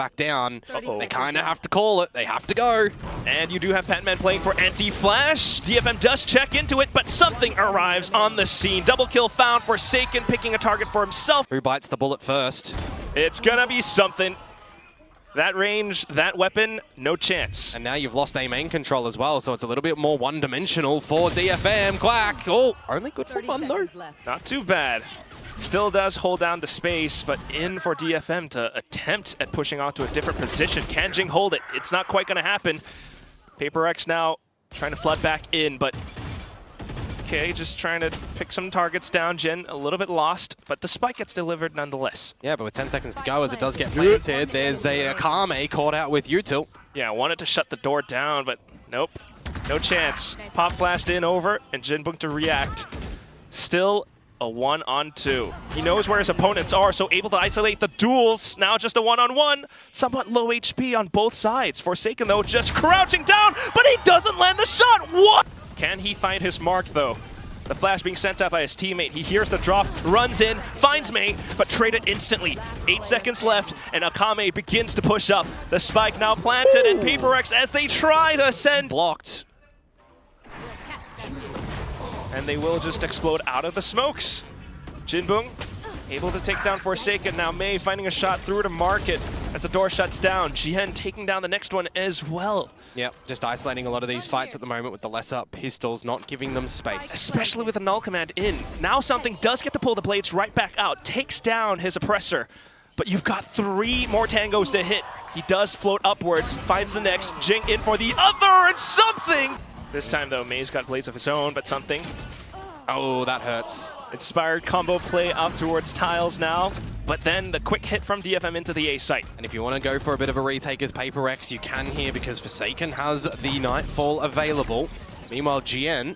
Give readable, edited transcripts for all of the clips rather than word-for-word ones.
back down. They kind of have to call it. They have to go. And you do have Patman playing for anti-flash. DFM does check into it, but something arrives on the scene. Double kill found. Forsaken picking a target for himself. Who bites the bullet first? It's gonna be something. That range, that weapon, no chance. And now you've lost a main control as well, so it's a little bit more one-dimensional for DFM. Quack! Oh, only good for one though. Not too bad. Still does hold down the space, but in for DFM to attempt at pushing onto a different position. Can Jing hold it? It's not quite gonna happen. Paper X now trying to flood back in, but okay, just trying to pick some targets down. Jin a little bit lost, but the spike gets delivered nonetheless. Yeah, but with 10 seconds to go as it does get planted, there's a Akame caught out with Util. Yeah, I wanted to shut the door down, but nope, no chance. Pop flashed in over, and Jinbung to react. Still a 1-on-2. He knows where his opponents are, so able to isolate the duels. Now just a 1-on-1. Somewhat low HP on both sides. Forsaken, though, just crouching down, but he doesn't land the shot. What? Can he find his mark, though? The flash being sent out by his teammate. He hears the drop, runs in, finds Mei, but traded instantly. 8 seconds left, and Akame begins to push up. The spike now planted, and Paper X, as they try to ascend, blocked. And they will just explode out of the smokes. Jinbung able to take down Forsaken. Now Mei finding a shot through to market as the door shuts down. Jian taking down the next one as well. Yep, just isolating a lot of these fights at the moment with the lesser pistols, not giving them space. Especially with the null command in. Now Something does get to pull the blades right back out, takes down his oppressor. But you've got 3 more tangos to hit. He does float upwards, finds the next. Jing in for the other, and Something! This time though, Mei's got blades of his own, but Something. Oh, that hurts. Inspired combo play up towards tiles now, but then the quick hit from DFM into the A site. And if you want to go for a bit of a retake as Paper X, you can here because Forsaken has the Nightfall available. Meanwhile, GN,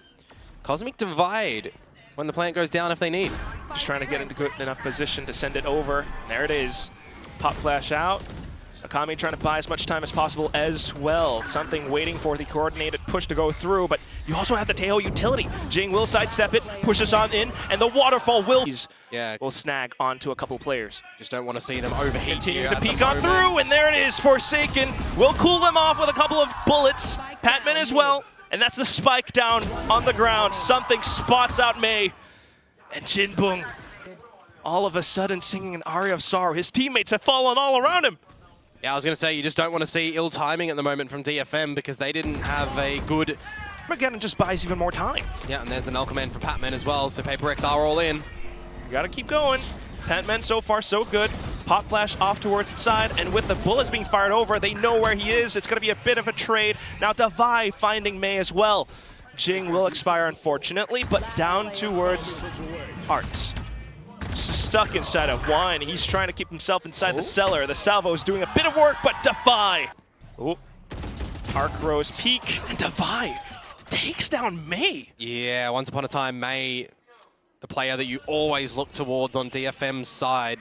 Cosmic Divide when the plant goes down if they need. Just trying to get into good enough position to send it over. There it is. Pop flash out. Akame trying to buy as much time as possible as well. Something waiting for the coordinated push to go through, but you also have the Teo utility. Jing will sidestep it, pushes on in, and the waterfall will snag onto a couple players. Just don't want to see them overheat. Continue to peek on through, and there it is. Forsaken will cool them off with a couple of bullets. Patman as well, and that's the spike down on the ground. Something spots out Mei, and Jinbung all of a sudden singing an aria of sorrow. His teammates have fallen all around him. Yeah, I was going to say, you just don't want to see ill timing at the moment from DFM because they didn't have a good... Again, just buys even more time. Yeah, and there's the null command for Patman as well, so Paper X are all in. You gotta keep going. Patman so far so good. Pop flash off towards the side, and with the bullets being fired over, they know where he is. It's gonna be a bit of a trade. Now Davai finding Mei as well. Jing will expire unfortunately, but down towards Arts. Stuck inside of Wine. He's trying to keep himself inside the cellar. The salvo is doing a bit of work, but Defy. Oh, Arc Rose peak, and Defy takes down Mei. Yeah, once upon a time, Mei, the player that you always look towards on DFM's side,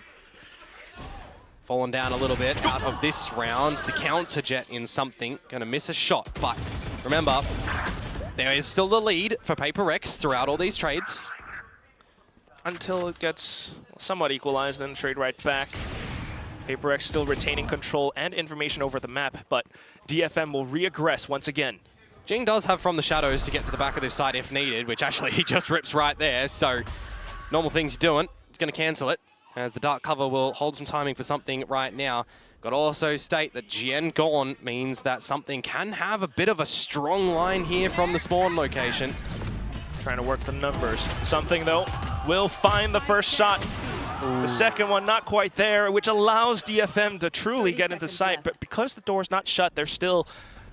fallen down a little bit out of this round. The counter jet in Something, gonna miss a shot, but remember, there is still the lead for Paper X throughout all these trades. Until it gets somewhat equalized, then trade right back. Paper X still retaining control and information over the map, but DFM will re-aggress once again. Jing does have From the Shadows to get to the back of this side if needed, which actually he just rips right there, so normal things you're doing. It's going to cancel it, as the dark cover will hold some timing for Something right now. Got to also state that GN gone means that Something can have a bit of a strong line here from the spawn location. Trying to work the numbers. Something, though, will find the first shot. Ooh. The second one not quite there, which allows DFM to truly get into sight. But because the door's not shut, they're still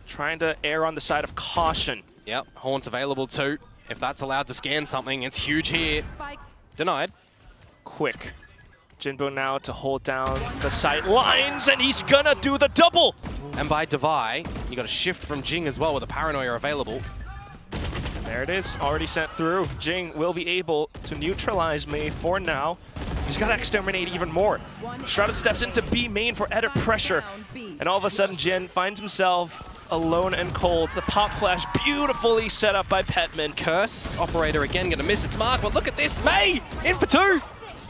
trying to err on the side of caution. Yep, Horn's available too. If that's allowed to scan Something, it's huge here. Denied. Quick. Jinbung now to hold down the sight lines, and he's gonna do the double! And by Davai, you got a shift from Jing as well with a Paranoia available. There it is, already sent through. Jing will be able to neutralize Mei for now. He's got to exterminate even more. Shrouded steps into B main for added pressure. And all of a sudden, Jin finds himself alone and cold. The pop flash beautifully set up by Petman. Curse, operator again, gonna miss its mark, but look at this, Mei, in for 2.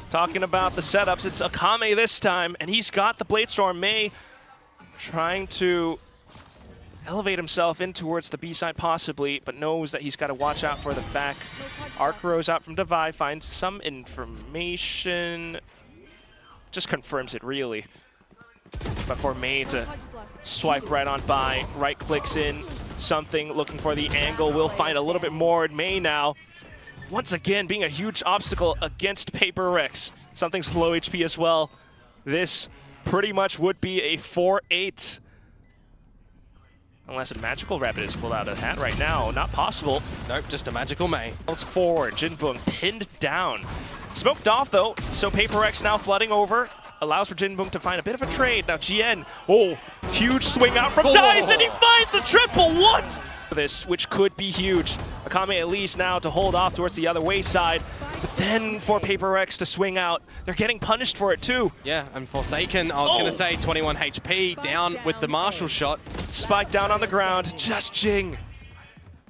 Talking about the setups, it's Akame this time, and he's got the Bladestorm. Mei trying to elevate himself in towards the B side possibly, but knows that he's got to watch out for the back. Arc rows out from Devi, finds some information, just confirms it really. But for May to swipe right on by, right clicks in, something, looking for the angle, will find a little bit more. May now, once again, being a huge obstacle against Paper Rex. Something's low HP as well. This pretty much would be a 4-8. Unless a magical rabbit is pulled out of the hat right now. Not possible. Nope, just a magical May. Forward, Jinbung pinned down. Smoked off though, so Paper X now flooding over. Allows for Jinbung to find a bit of a trade. Now GN, oh, huge swing out from Dice, and he finds the triple. What? This, which could be huge. Akame at least now to hold off towards the other wayside. But then for Paper X to swing out, they're getting punished for it too. Yeah, and Forsaken, I was going to say 21 HP, down with the Marshall shot. Spike down on the ground, just Jing.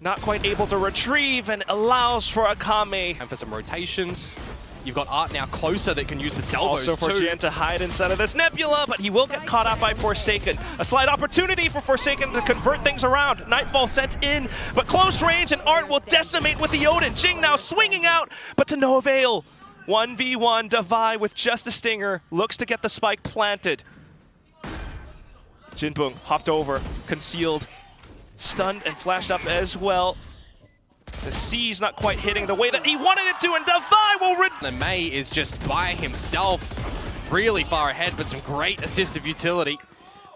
Not quite able to retrieve and allows for Akame. And for some rotations. You've got Art now closer that can use the salvos also for Jian to hide inside of this nebula, but he will get caught out by Forsaken. A slight opportunity for Forsaken to convert things around. Nightfall sent in, but close range, and Art will decimate with the Odin. Jing now swinging out, but to no avail. 1v1, Devi with just a stinger, looks to get the spike planted. Jinbung hopped over, concealed, stunned and flashed up as well. The C's not quite hitting the way that he wanted it to, and Devi will The May is just by himself, really far ahead, but some great assistive utility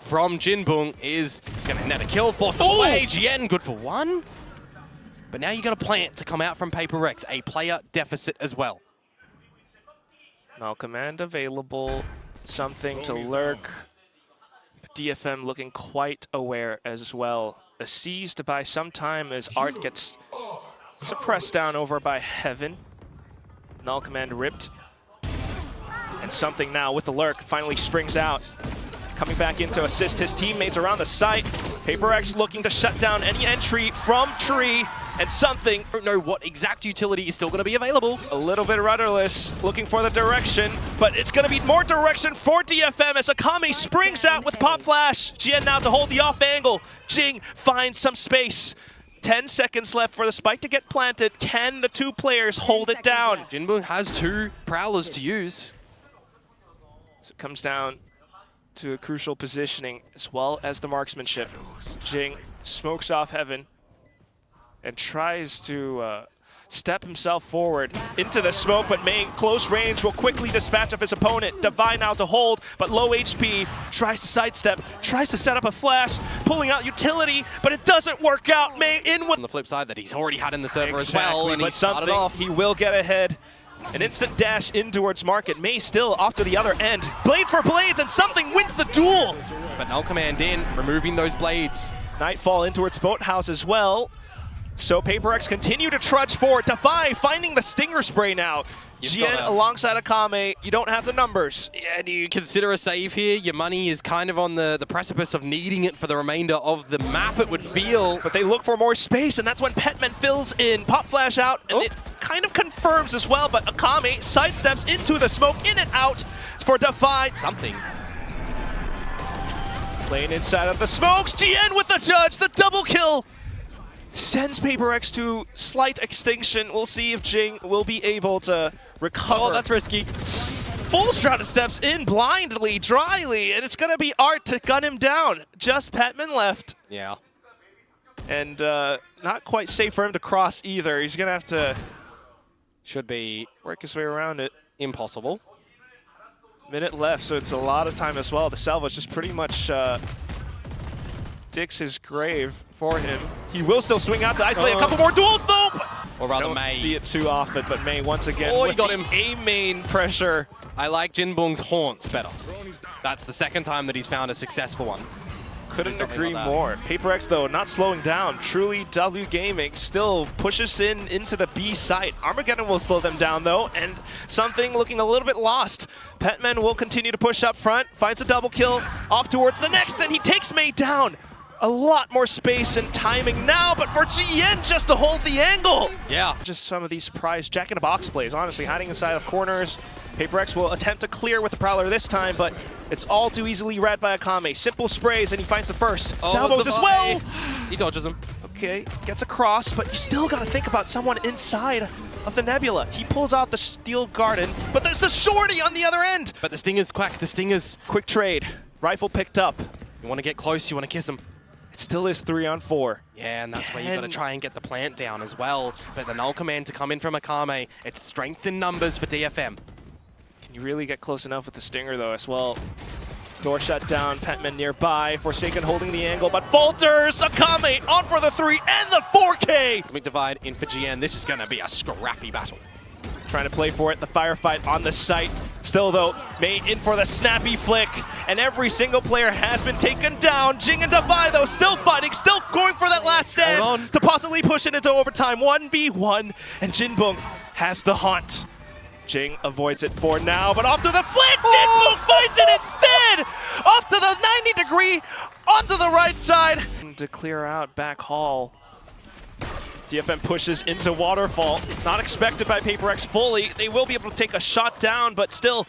from Jinbung is going to net a kill, force them away. GN good for one. But now you got a plant to come out from Paper Rex, a player deficit as well. Null command available, something to lurk. DFM looking quite aware as well. A C's to buy some time as Art gets suppressed down over by Heaven. Null command ripped. And something now with the lurk finally springs out. Coming back in to assist his teammates around the site. Paper X looking to shut down any entry from Tree. And something, I don't know what exact utility is still going to be available. A little bit rudderless, looking for the direction, but it's going to be more direction for DFM as Akame springs out with Pop Flash. Jian now to hold the off angle. Jing finds some space. 10 seconds left for the spike to get planted. Can the two players hold it down? Jinbung has two Prowlers to use. So it comes down to a crucial positioning as well as the marksmanship. Jing smokes off Heaven and tries to step himself forward into the smoke, but May, close range, will quickly dispatch of his opponent. Devi now to hold, but low HP, tries to sidestep, tries to set up a flash, pulling out utility, but it doesn't work out. May in with... On the flip side that he's already had in the server as well, and he started off. He will get ahead. An instant dash in towards Market. May still off to the other end. Blades for blades, and something wins the duel! But Null Command in, removing those blades. Nightfall in towards Boathouse as well. So Paper X continue to trudge forward. Devi finding the Stinger Spray now. Jian alongside Akame, you don't have the numbers. Yeah, do you consider a save here? Your money is kind of on the precipice of needing it for the remainder of the map, it would feel. But they look for more space, and that's when Petman fills in. Pop Flash out, and it kind of confirms as well, but Akame sidesteps into the smoke, in and out for Devi. Something. Playing inside of the smokes, GN with the judge, the double kill. Sends Paper X to slight extinction. We'll see if Jing will be able to recover. Oh, that's risky. Full Shrouded steps in blindly, dryly, and it's going to be Art to gun him down. Just Petman left. Yeah. And not quite safe for him to cross either. He's going to have to... Should be... work his way around it. Impossible. Minute left, so it's a lot of time as well. The salvage just pretty much digs his grave for him. He will still swing out to isolate a couple more duels though! Or rather, don't May. See it too often, but May once again he got him. A main pressure. I like Jinbung's haunts better. That's the second time that he's found a successful one. Couldn't agree more. Paper X though, not slowing down. Truly W Gaming still pushes into the B site. Armageddon will slow them down though, and something looking a little bit lost. Petman will continue to push up front, finds a double kill, off towards the next, and he takes May down. a lot more space and timing now, but for GN just to hold the angle. Yeah. Just some of these surprise jack-in-the-box plays, honestly, hiding inside of corners. PaperX will attempt to clear with the Prowler this time, but it's all too easily read by Akame. Simple sprays, and he finds the first. Salvos as well! He dodges him. Okay, gets across, but you still gotta think about someone inside of the Nebula. He pulls out the Steel Garden, but there's the Shorty on the other end! But the Stinger's quack, the Stinger's... Quick trade. Rifle picked up. You want to get close, you want to kiss him. It still is 3-on-4. Yeah, and that's where you got to try and get the plant down as well. But the null command to come in from Akame, it's strength in numbers for DFM. Can you really get close enough with the Stinger though as well? Door shut down, Petman nearby, Forsaken holding the angle, but falters! Akame on for the 3 and the 4K! Cosmic Divide in for GN, this is going to be a scrappy battle. Trying to play for it, the firefight on the site. Still though, May in for the snappy flick, and every single player has been taken down. Jing and Defy though, still fighting, still going for that last stand to possibly push it into overtime. 1v1, and Jinbong has the haunt. Jing avoids it for now, but off to the flick! Jinbong finds it instead! Off to the 90-degree, onto the right side. To clear out back hall. DFM pushes into Waterfall. Not expected by PaperX fully. They will be able to take a shot down, but still,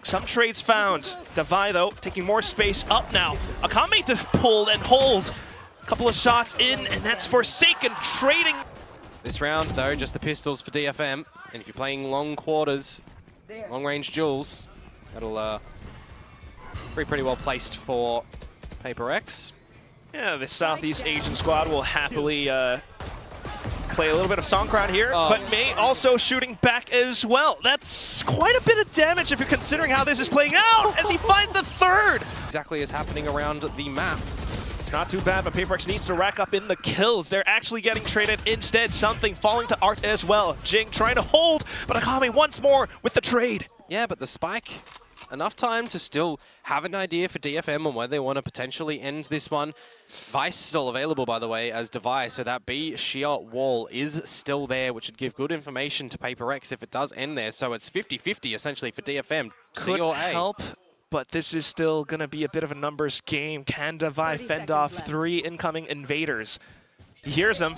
some trades found. Devi, though, taking more space up now. Akame to pull and hold. A couple of shots in, and that's Forsaken trading. This round, though, just the pistols for DFM. And if you're playing long quarters, long-range duels, that'll be pretty well placed for PaperX. Yeah, the Southeast Asian squad will happily play a little bit of Songkran here, but May also shooting back as well. That's quite a bit of damage if you're considering how this is playing out as he finds the third. Exactly as happening around the map. Not too bad, but PaperX needs to rack up in the kills. They're actually getting traded instead. Something falling to Art as well. Jing trying to hold, but Akame once more with the trade. Yeah, but the spike, enough time to still have an idea for DFM on where they want to potentially end this one. Vice still available, by the way, as device, so that B sheer wall is still there, which would give good information to PaperX if it does end there. So it's 50-50 essentially for DFM. Could help, but this is still going to be a bit of a numbers game. Can Devi fend off 3 incoming invaders? He hears them.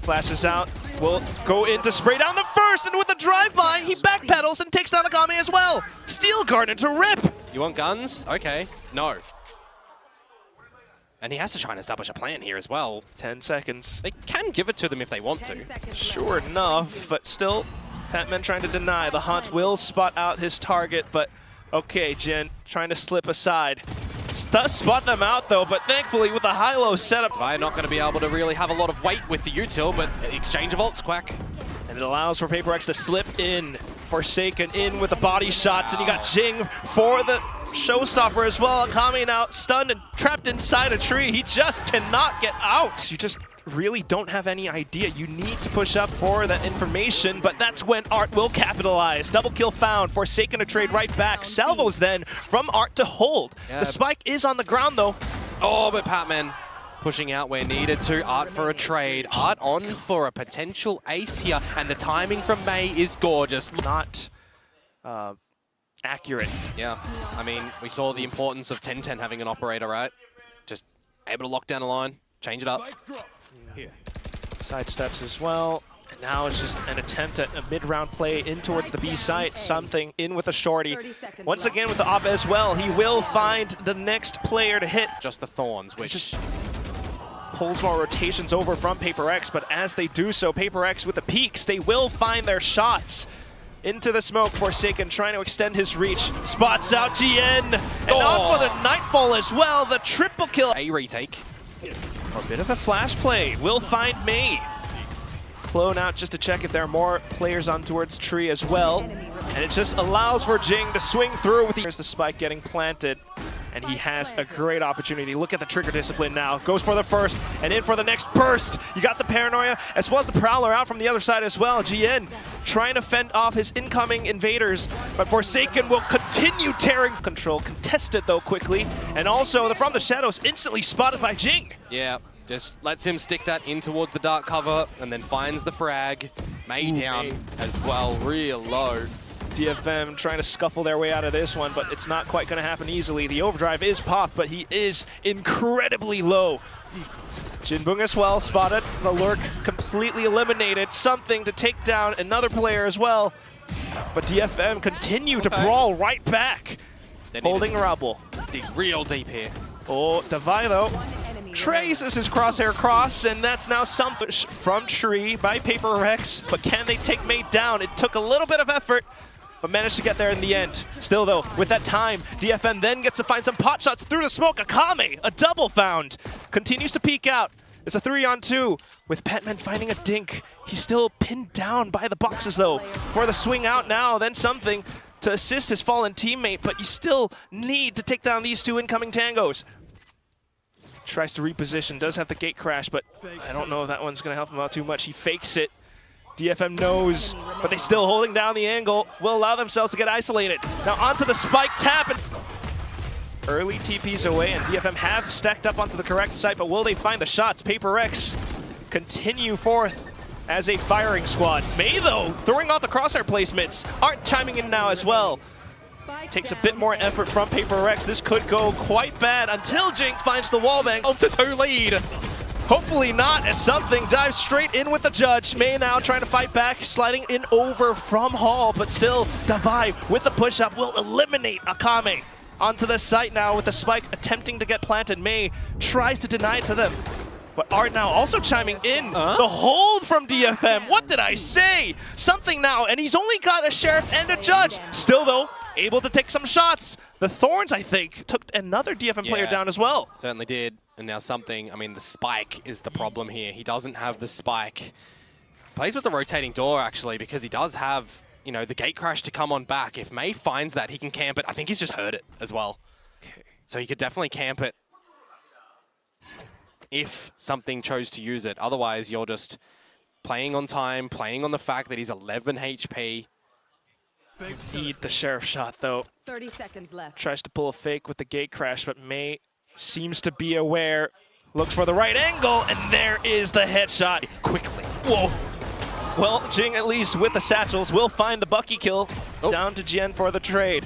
Flashes out, will go in to spray down the first, and with a drive-by, he backpedals and takes down Akame as well. Steel Garden to rip. You want guns? Okay. No. And he has to try and establish a plan here as well. 10 seconds. They can give it to them if they want to. Sure enough, but still, Patman trying to deny. The Hunt will spot out his target, but okay, Jin trying to slip aside. Does spot them out though, but thankfully with the high-low setup. They're not going to be able to really have a lot of weight with the util, but exchange of ults, Quack. And it allows for PaperX to slip in. Forsaken in with the body shots, and you got Jing for the showstopper as well. Akame now stunned and trapped inside a tree. He just cannot get out. You just really don't have any idea. You need to push up for that information, but that's when Art will capitalize. Double kill found. Forsaken to trade right back. Salvos then from Art to hold. The spike is on the ground though. Oh, but Patman pushing out where needed to. Art for a trade. Art on for a potential ace here, and the timing from May is gorgeous. Not accurate. Yeah, I mean, we saw the importance of 10-10 having an operator, right? Just able to lock down a line, change it up. Side steps as well. And now it's just an attempt at a mid-round play in towards the B site. Something in with a shorty. Once again with the op as well. He will find the next player to hit. Just the Thorns, which just pulls more rotations over from PaperX, but as they do so, PaperX with the peaks, they will find their shots. Into the smoke, Forsaken trying to extend his reach. Spots out GN, and on for the Nightfall as well, the triple kill. A retake. A bit of a flash play, will find May. Clone out just to check if there are more players on towards tree as well. And it just allows for Jing to swing through with the spike getting planted. And he has a great opportunity. Look at the trigger discipline now. Goes for the first and in for the next burst. You got the Paranoia as well as the Prowler out from the other side as well. GN trying to fend off his incoming invaders, but Forsaken will continue tearing control. Contested though quickly. And also the From the Shadows instantly spotted by Jing. Yeah, just lets him stick that in towards the dark cover and then finds the frag. May down as well, real low. DFM trying to scuffle their way out of this one, but it's not quite going to happen easily. The overdrive is popped, but he is incredibly low. Jinbung as well spotted. The lurk completely eliminated. Something to take down another player as well. But DFM continue to brawl right back. Holding rubble. Dig real deep here. Oh, Davai though traces his crosshair cross, and that's now something from Tree by Paper Rex. But can they take Mate down? It took a little bit of effort, but managed to get there in the end. Still though, with that time, DFM then gets to find some pot shots through the smoke. Akame, a double found. Continues to peek out. It's a 3-on-2 with Petman finding a dink. He's still pinned down by the boxes though. For the swing out now, then something to assist his fallen teammate, but you still need to take down these two incoming tangos. Tries to reposition, does have the gate crash, but I don't know if that one's gonna help him out too much. He fakes it. DFM knows, but they still holding down the angle, will allow themselves to get isolated. Now onto the spike tap, and early TPs away, and DFM have stacked up onto the correct site, but will they find the shots? Paper X continue forth as a firing squad. May though, throwing off the crosshair placements. Art chiming in now as well. Takes a bit more effort from Paper Rex. This could go quite bad until Jink finds the wallbang. Up to 2 lead. Hopefully not, as something dives straight in with the judge. May now trying to fight back, sliding in over from Hall, but still Davai with the push-up will eliminate Akame. Onto the site now with the spike attempting to get planted. May tries to deny it to them. But Art now also chiming in. The hold from DFM. What did I say? Something now, and he's only got a sheriff and a judge. Still though, able to take some shots. The Thorns, I think, took another DFM player down as well. Certainly did. And now something, I mean, the spike is the problem here. He doesn't have the spike. Plays with the rotating door, actually, because he does have, you know, the gate crash to come on back. If May finds that, he can camp it. I think he's just heard it as well. Okay. So he could definitely camp it if something chose to use it. Otherwise, you're just playing on time, playing on the fact that he's 11 HP. Need the sheriff shot though. 30 seconds left. Tries to pull a fake with the gate crash, but May seems to be aware. Looks for the right angle, and there is the headshot. Quickly. Whoa. Well, Jing, at least with the satchels, will find the Bucky kill. Down to Jien for the trade.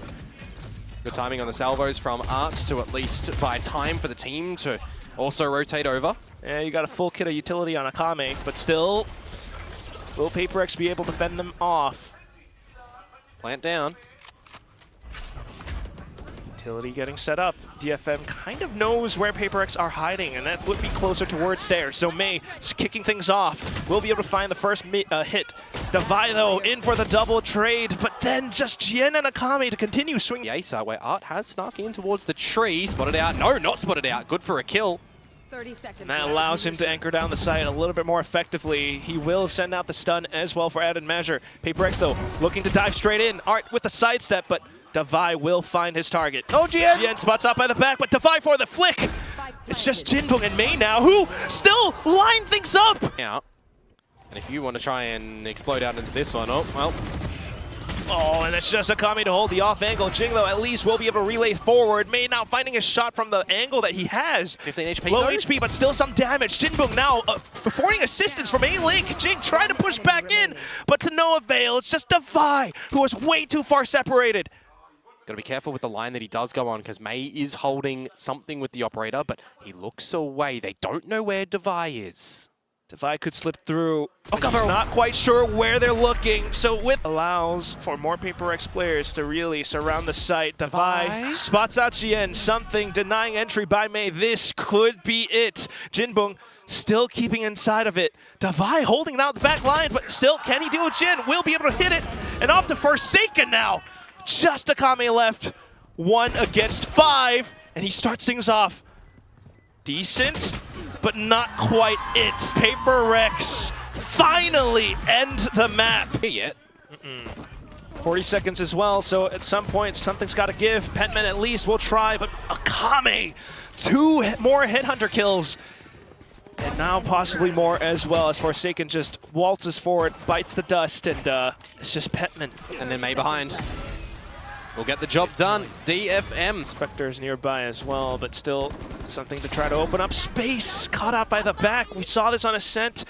Good timing on the salvos from Art to at least buy time for the team to also rotate over. Yeah, you got a full kit of utility on Akame, but still, will Paper X be able to fend them off? Plant down. Utility getting set up. DFM kind of knows where Paper X are hiding, and that would be closer towards stairs. So May kicking things off. Will be able to find the first hit. Davai though in for the double trade, but then just Jien and Akame to continue swinging. The Acer where Art has snuck in towards the tree. Spotted out. No, not spotted out. Good for a kill. 30 seconds. And that allows him to anchor down the site a little bit more effectively. He will send out the stun as well for added measure. Paper X though looking to dive straight in. Art with the sidestep, but Davai will find his target. Oh, Jien! Jien spots out by the back, but Davai for the flick! It's just Jinbung and May now, who still line things up! Out. And if you want to try and explode out into this one, oh, well. Oh, and it's just Akame to hold the off angle. Jing, though, at least will be able to relay forward. May now finding a shot from the angle that he has. 15 HP Low though. HP, but still some damage. Jinbung now affording assistance from A-Link. Jing trying to push back in, but to no avail. It's just Davai, who is way too far separated. Got to be careful with the line that he does go on, because May is holding something with the operator, but he looks away. They don't know where Davai is. Davai could slip through. He's not quite sure where they're looking, so with allows for more Paper X players to really surround the site. Davai spots out Jien, something denying entry by May. This could be it. Jinbung still keeping inside of it. Davai holding out the back line, but still, can he deal with Jin? Will be able to hit it, and off to Forsaken now. Just Akame left, 1 against 5, and he starts things off decent, but not quite it. Paper Rex finally end the map. Here yet. 40 seconds as well, so at some point something's got to give. Pentman at least will try, but Akame, 2 more Headhunter kills. And now possibly more as well, as Forsaken just waltzes forward, bites the dust, and it's just Petman. And then May behind. We'll get the job done. DFM. Spectre's nearby as well, but still something to try to open up space. Caught out by the back. We saw this on Ascent.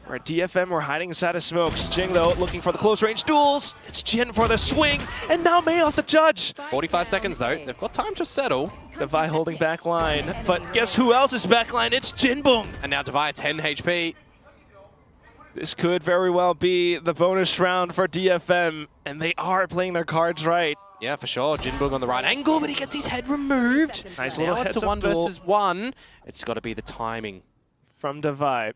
Where DFM were hiding inside of smokes. Jing, though, looking for the close-range duels. It's Jin for the swing, and now May off the judge. 45 seconds, though. They've got time to settle. Devi holding back line, but guess who else is back line? It's Jinbong. And now Devi 10 HP. This could very well be the bonus round for DFM, and they are playing their cards right. Yeah, for sure. Jinbong on the right angle, but he gets his head removed. Nice little Now it's a heads-up 1 duel versus 1. It's got to be the timing. from Devi.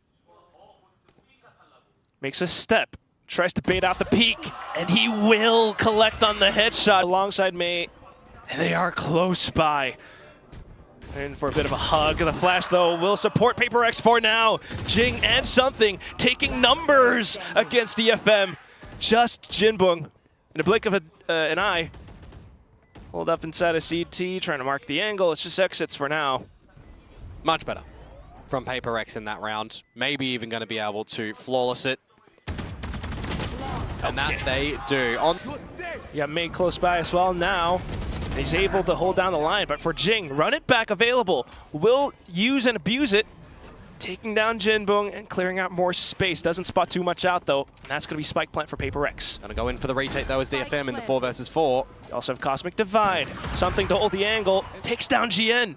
Makes a step, tries to bait out the peek, and he will collect on the headshot alongside May. And they are close by. And for a bit of a hug, the flash though will support Paper X for now. Jing and something taking numbers against DFM. Just Jinbong in a blink of an eye. Hold up inside a CT, trying to mark the angle. It's just exits for now. Much better from Paper X in that round. Maybe even going to be able to flawless it. And that they do. You got May close by as well now. He's able to hold down the line, but for Jing, run it back available. Will use and abuse it. Taking down Jinbong and clearing out more space. Doesn't spot too much out though. And that's going to be spike plant for Paper X. Gonna go in for the retake though as DFM in the 4 versus 4. You also have Cosmic Divide. Something to hold the angle. Takes down GN.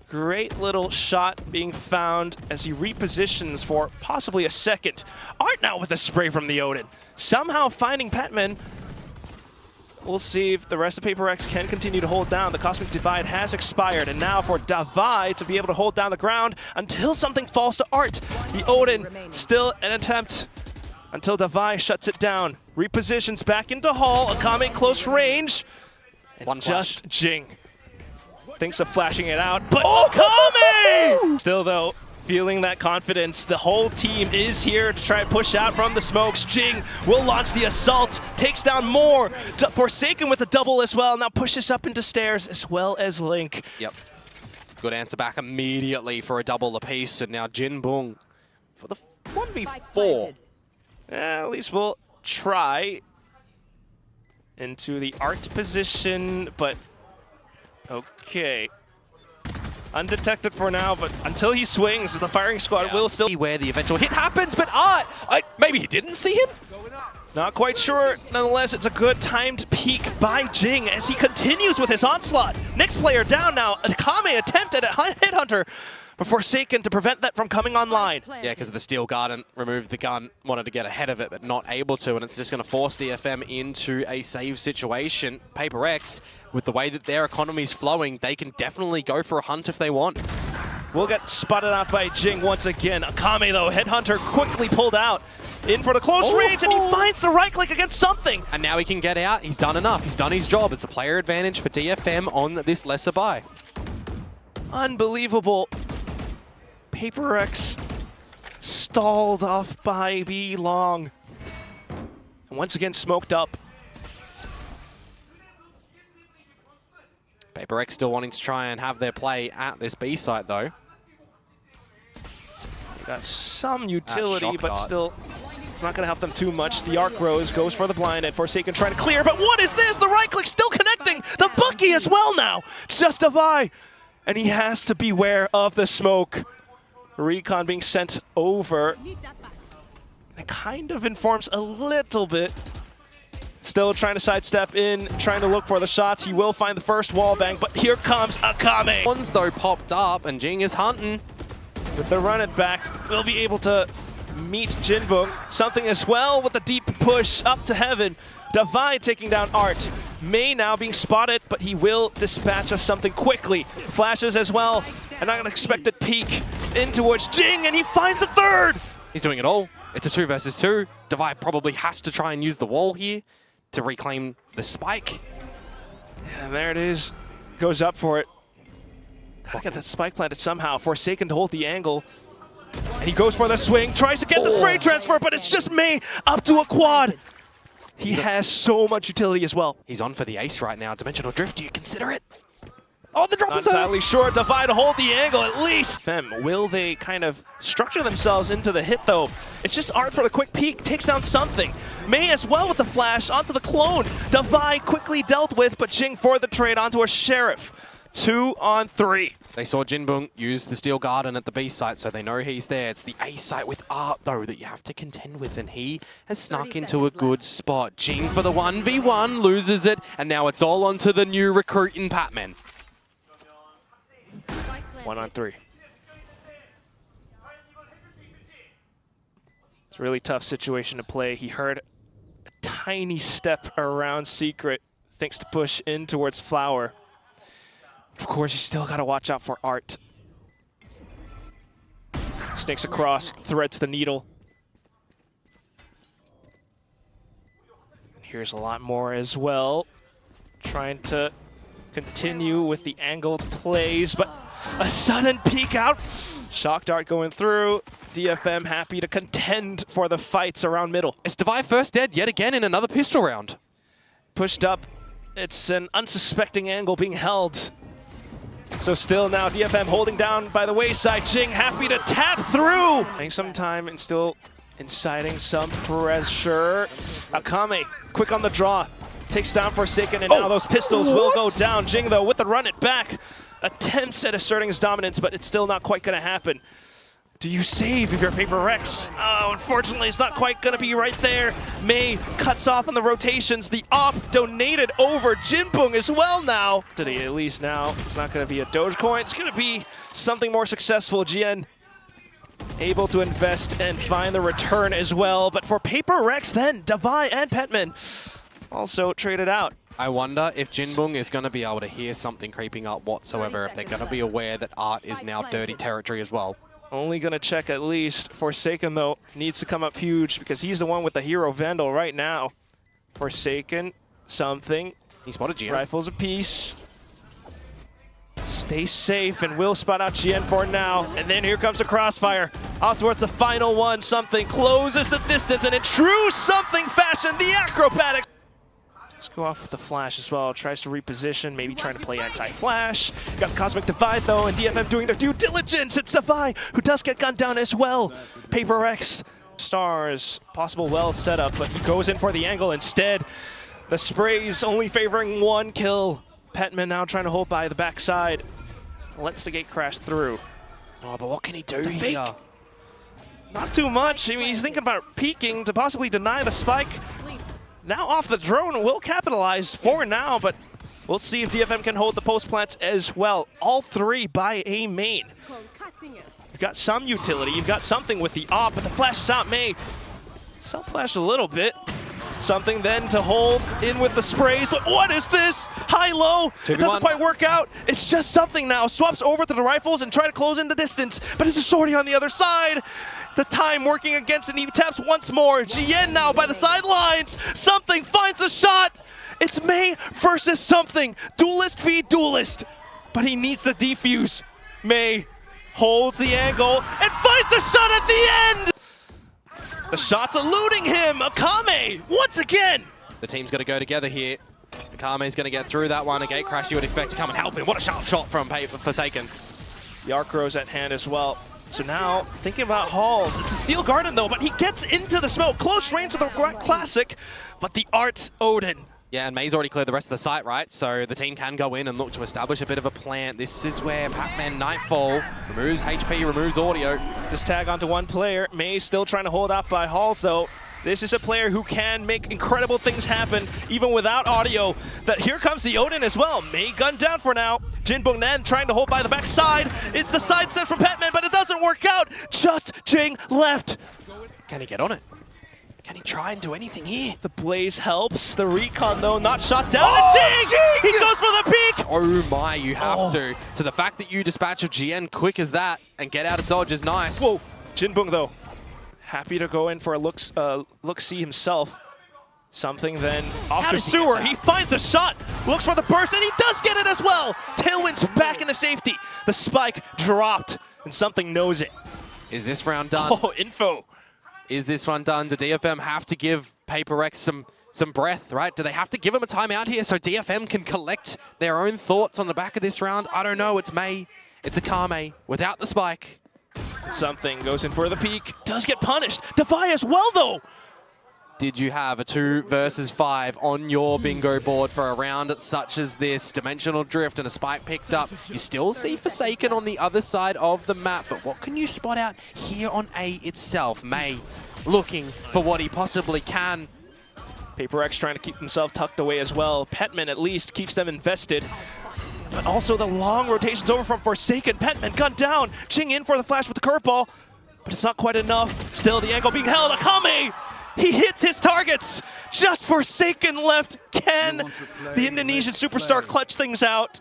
Great little shot being found as he repositions for possibly a second. Art now with a spray from the Odin. Somehow finding Patman. We'll see if the rest of Paper X can continue to hold down. The Cosmic Divide has expired, and now for Devi to be able to hold down the ground until something falls to Art. The Odin still an attempt until Devi shuts it down. Repositions back into Hall. Akame close range. And One just Jing thinks of flashing it out, but Akame! Still though, feeling that confidence. The whole team is here to try and push out from the smokes. Jing will launch the assault, takes down more. Forsaken with a double as well, now pushes up into stairs as well as Link. Yep. Good answer back immediately for a double apiece, and now Jinbong for the 1v4. At least we'll try into the Art position, but okay. Undetected for now, but until he swings, the firing squad will still... Where the eventual hit happens, but Art, maybe he didn't see him? Not quite sure. Nonetheless, it's a good timed peek by Jing as he continues with his onslaught. Next player down now. Akame attempt at a headhunter, but Forsaken to prevent that from coming online. Yeah, because of the steel guard, removed the gun, wanted to get ahead of it, but not able to, and it's just going to force DFM into a save situation. Paper X, with the way that their economy's flowing, they can definitely go for a hunt if they want. Will get spotted out by Jing once again. Akame, though, headhunter quickly pulled out. In for the close range, and he finds the right click against something. And now he can get out. He's done enough. He's done his job. It's a player advantage for DFM on this lesser buy. Unbelievable. Paper X stalled off by B long. And once again smoked up. Paper X still wanting to try and have their play at this B site though. Got some utility, but dart. still, it's not going to help them too much. The Arc Rose goes for the blind, and Forsaken trying to clear, but what is this? The right click still connecting! The Bucky as well now! Just Devi! And he has to beware of the smoke. Recon being sent over. It kind of informs a little bit. Still trying to sidestep in, trying to look for the shots. He will find the first wall bang, but here comes Akame. One's though popped up, and Jing is hunting. With the run it back, we'll be able to meet Jinbong. Something as well with the deep push up to heaven. Devi taking down Art. May now being spotted, but he will dispatch of something quickly. Flashes as well. An unexpected peek in towards Jing, and he finds the third! He's doing it all. It's a 2 versus 2. Devi probably has to try and use the wall here to reclaim the spike. And there it is. Goes up for it. Gotta get that spike planted somehow. Forsaken to hold the angle. And he goes for the swing, tries to get the spray transfer, but it's just May up to a quad. He has so much utility as well. He's on for the ace right now. Dimensional Drift, do you consider it? Oh, the drop Not is out. entirely sure. Devi to hold the angle at least. Fem, will they kind of structure themselves into the hit though? It's just Art for the quick peek, takes down something. May as well with the flash onto the clone. Devi quickly dealt with, but Jing for the trade onto a Sheriff. 2 on 3. They saw Jinbung use the Steel Garden at the B site, so they know he's there. It's the A site with Art, though, that you have to contend with, and he has snuck into a good spot. Jing for the 1v1, loses it, and now it's all onto the new recruit in Patman. 1 on 3. It's a really tough situation to play. He heard a tiny step around Secret, thanks to push in towards Flower. Of course, you still got to watch out for Art. Snakes across, threads the needle. Here's a lot more as well. Trying to continue with the angled plays, but a sudden peek out. Shock dart going through. DFM happy to contend for the fights around middle. It's Devi first dead yet again in another pistol round. Pushed up. It's an unsuspecting angle being held. So still now DFM holding down by the wayside. Jing happy to tap through. Taking some time and still inciting some pressure. Akame quick on the draw. Takes down Forsaken, and now those pistols will go down. Jing though with the run it back. Attempts at asserting his dominance, but it's still not quite gonna happen. Do you save if you're Paper Rex? Oh, unfortunately, it's not quite gonna be right there. Mei cuts off on the rotations. The op donated over Jinbung as well now. Today, at least now, it's not gonna be a Dogecoin. It's gonna be something more successful. GN able to invest and find the return as well. But for Paper Rex then, Devi and Petman also traded out. I wonder if Jinbung is going to be able to hear something creeping up whatsoever, if they're going to be aware that Art is now dirty territory as well. Only going to check at least. Forsaken, though, needs to come up huge because he's the one with the hero Vandal right now. Forsaken, something. He spotted GN. Rifles apiece. Stay safe, and will spot out GN for now. And then here comes a crossfire. Out towards the final one. Something closes the distance, and in true something fashion, the acrobatics. Let's go off with the flash as well. Tries to reposition, maybe trying to play anti-flash. Got the Cosmic Divide though, and DFM doing their due diligence. It's Devi who does get gunned down as well. Paper X stars, possible well setup, but he goes in for the angle instead. The sprays only favoring 1 kill. Petman now trying to hold by the backside. Lets the gate crash through. Oh, but what can he do fake. here? Not too much. I mean, he's thinking about peeking to possibly deny the spike. Now off the drone, will capitalize for now, but we'll see if DFM can hold the post plants as well. All 3 by a main. You've got some utility, you've got something with the op, but the flash is out. Mei self-flash a little bit. Something then to hold in with the sprays, but what is this? High-low, it doesn't quite work out. It's just something now. Swaps over to the rifles and try to close in the distance, but it's a shorty on the other side. The time working against it, and he taps once more. GN now by the sidelines. Something finds the shot. It's Mei versus something. Duelist v duelist. But he needs the defuse. Mei holds the angle and finds the shot at the end. The shot's eluding him. Akame once again. The team's got to go together here. Akame's going to get through that one. A gate crash you would expect to come and help him. What a sharp shot from Forsaken. The arc rose at hand as well. So now, thinking about Halls. It's a Steel Garden though, but he gets into the smoke. Close range with the Classic, but the Art's Odin. Yeah, and Mei's already cleared the rest of the site, right? So the team can go in and look to establish a bit of a plant. This is where Pac-Man Nightfall removes HP, removes audio. This tag onto 1 player. Mei's still trying to hold out by Halls though. This is a player who can make incredible things happen, even without audio. That here comes the Odin as well. Mei gunned down for now. Jinbung Nan trying to hold by the backside. It's the side set from Petman, but it doesn't work out. Just Jing left. Can he get on it? Can he try and do anything here? The blaze helps. The recon though, not shot down. Oh, Jing! He goes for the peek! Oh my, you have to. So the fact that you dispatch of GN quick as that and get out of dodge is nice. Whoa, Jinbung though. Happy to go in for a look-see himself. Something then off to Sewer. He finds the shot, looks for the burst, and he does get it as well. Tailwind's back into safety. The spike dropped, and something knows it. Is this round done? Oh, info. Is this one done? Do DFM have to give Paper X some breath, right? Do they have to give him a timeout here so DFM can collect their own thoughts on the back of this round? I don't know. It's Mei. It's Akame without the spike. Something goes in for the peek. Does get punished. Devi as well, though. did you have a 2 versus 5 on your bingo board for a round such as this? Dimensional drift and a spike picked up. You still see Forsaken on the other side of the map, but what can you spot out here on A itself? May looking for what he possibly can. PaperX trying to keep himself tucked away as well. Petman at least keeps them invested. But also the long rotations over from Forsaken. Petman gunned down. Ching in for the flash with the curveball. But it's not quite enough. Still the angle being held. Akame! He hits his targets. Just Forsaken left. Can the Indonesian superstar clutch things out?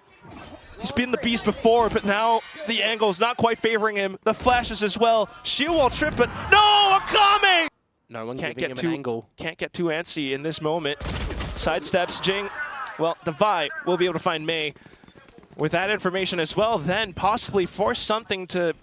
He's been the beast before, but now the angle's not quite favoring him. The flashes as well. Shield wall trip, but no! Akame! No one Can't giving get him an angle. Can't get too antsy in this moment. Sidesteps Jing. Well, Devi will be able to find May. With that information as well, then possibly force something to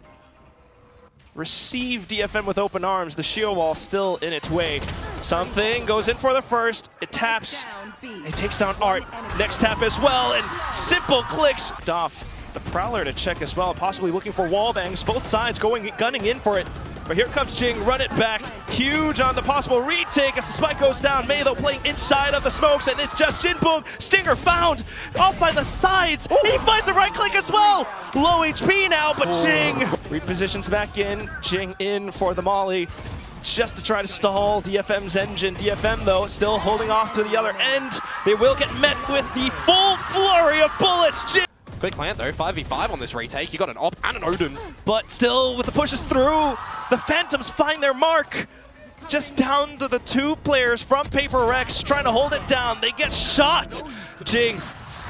receive DFM with open arms. The shield wall still in its way. Something goes in for the first. It taps. It takes down Art. Next tap as well, and simple clicks. Off the Prowler to check as well, possibly looking for wall bangs. Both sides gunning in for it. But here comes Jing, run it back. Huge on the possible retake as the spike goes down. May though playing inside of the smokes, and it's just Jinbong. Stinger found off by the sides. And he finds the right click as well. Low HP now, but Jing repositions back in. Jing in for the molly, just to try to stall DFM's engine. DFM though still holding off to the other end. They will get met with the full flurry of bullets. Jing. Quick plant though, 5v5 on this retake. You got an op and an Odin. But still with the pushes through, the Phantoms find their mark. Just down to the 2 players from PaperX trying to hold it down. They get shot. Jing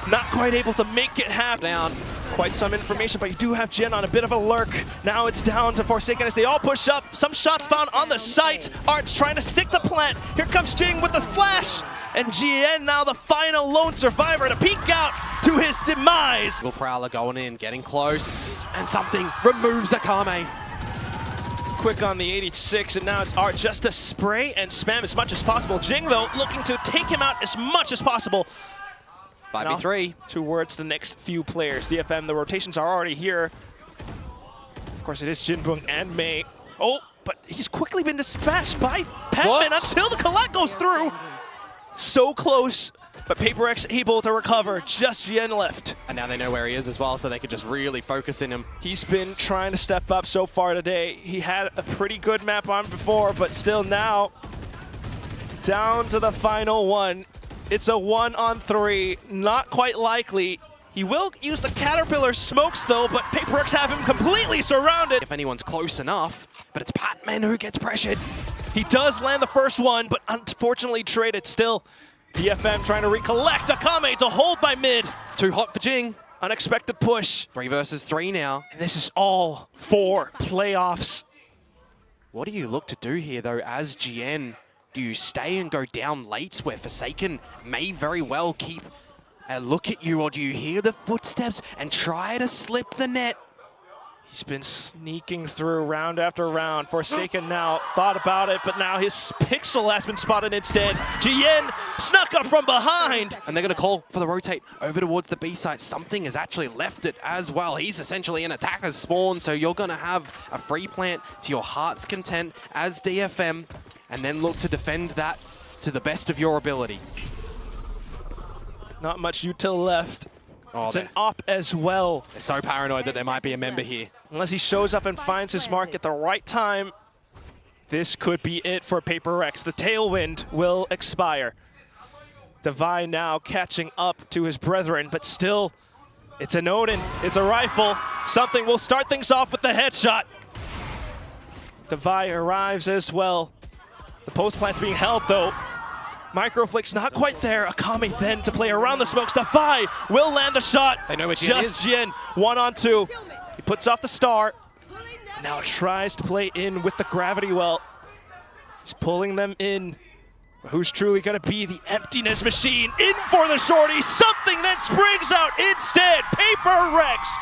not quite able to make it happen. Down quite some information, but you do have Jin on a bit of a lurk. Now it's down to Forsaken as they all push up. Some shots found on the site. Art's trying to stick the plant. Here comes Jing with the flash. And GN now the final lone survivor to peek out to his demise. Little Prowler going in, getting close, and something removes Akame. Quick on the 86, and now it's Art just to spray and spam as much as possible. Jing though looking to take him out as much as possible. 5v3. Towards the next few players. DFM, the rotations are already here. Of course it is Jinbong and May. Oh, but he's quickly been dispatched by Petman until the collect goes through. So close, but PaperX able to recover. Just Yen left. And now they know where he is as well, so they can just really focus in him. He's been trying to step up so far today. He had a pretty good map on before, but still now down to the final one. It's a 1-on-3, not quite likely. He will use the Caterpillar smokes though, but PaperX have him completely surrounded. If anyone's close enough, but it's Patman who gets pressured. He does land the first one, but unfortunately traded still. DFM trying to recollect Akame to hold by mid. Too hot for Jing. Unexpected push. 3 versus 3 now. And this is all for playoffs. What do you look to do here though as GN? Do you stay and go down late where Forsaken may very well keep a look at you, or do you hear the footsteps and try to slip the net? He's been sneaking through round after round. Forsaken now thought about it, but now his pixel has been spotted instead. Jien snuck up from behind. And they're going to call for the rotate over towards the B site. Something has actually left it as well. He's essentially an attacker's spawn, so you're going to have a free plant to your heart's content as DFM, and then look to defend that to the best of your ability. Not much util left. Oh, it's an op as well. They're so paranoid that there might be a member here. Unless he shows up and finds his mark at the right time, this could be it for PaperX. The tailwind will expire. Devi now catching up to his brethren, but still, it's an Odin, it's a rifle. Something will start things off with the headshot. Devi arrives as well. The post plant's being held though. Microflick's not quite there. Akame then to play around the smokes. Defi will land the shot. They know where Jin is. Just Jin, 1-on-2. He puts off the star. Now tries to play in with the gravity well. He's pulling them in. Who's truly gonna be the emptiness machine? In for the shorty. Something then springs out instead. PaperX.